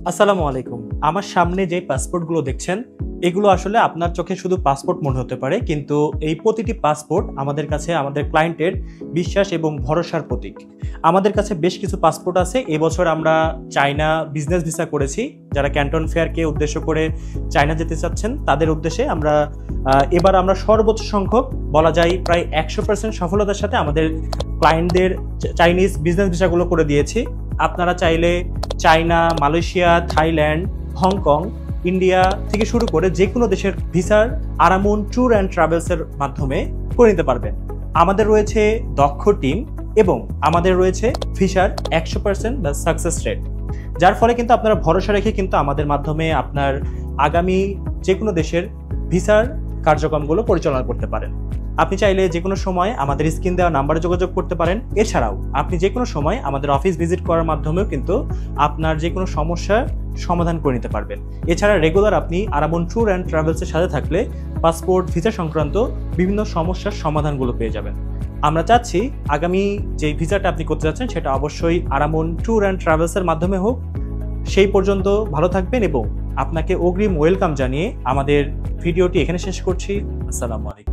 আসসালামু আলাইকুম। আমার সামনে যে পাসপোর্টগুলো দেখছেন, এগুলো আসলে আপনার চোখে শুধু পাসপোর্ট মনে হতে পারে, কিন্তু এই প্রতিটি পাসপোর্ট আমাদের কাছে আমাদের ক্লায়েন্টের বিশ্বাস এবং ভরসার প্রতীক। আমাদের কাছে বেশ কিছু পাসপোর্ট আছে। এবছর আমরা চায়না বিজনেস ভিসা করেছি। যারা ক্যান্টন ফেয়ারকে উদ্দেশ্য করে চায়না যেতে চাচ্ছেন তাদের উদ্দেশ্যে এবার আমরা সর্বোচ্চ সংখ্যক, বলা যায় প্রায় 100% সফলতার সাথে আমাদের ক্লায়েন্টদের চাইনিজ বিজনেস ভিসাগুলো করে দিয়েছি। আপনারা চাইলে China, Malaysia, Thailand, Hong Kong, India থেকে শুরু করে যে কোনো দেশের ভিসার আরামুন ট্যুর অ্যান্ড ট্রাভেলসের মাধ্যমে করে নিতে পারবেন। আমাদের রয়েছে দক্ষ টিম এবং আমাদের রয়েছে ভিসার 100% বা সাকসেস রেট, যার ফলে কিন্তু আপনারা ভরসা রেখে কিন্তু আমাদের মাধ্যমে আপনার আগামী যে কোনো দেশের ভিসার কার্যক্রমগুলো পরিচালনা করতে পারেন। আপনি চাইলে যে কোনো সময় আমাদের স্ক্রিন দেওয়া নাম্বারে যোগাযোগ করতে পারেন। এছাড়াও আপনি যে কোনো সময় আমাদের অফিস ভিজিট করার মাধ্যমেও কিন্তু আপনার যে কোনো সমস্যার সমাধান করে নিতে পারবেন। এছাড়া রেগুলার আপনি আরামুন ট্যুর অ্যান্ড ট্রাভেলসের সাথে থাকলে পাসপোর্ট ভিসা সংক্রান্ত বিভিন্ন সমস্যার সমাধানগুলো পেয়ে যাবেন। আমরা চাচ্ছি আগামী যে ভিসাটা আপনি করতে যাচ্ছেন সেটা অবশ্যই আরামুন ট্যুর অ্যান্ড ট্রাভেলসের মাধ্যমে হোক। সেই পর্যন্ত ভালো থাকবেন এবং আপনাকে অগ্রিম ওয়েলকাম জানিয়ে আমাদের ভিডিওটি এখানে শেষ করছি। আসসালামু আলাইকুম।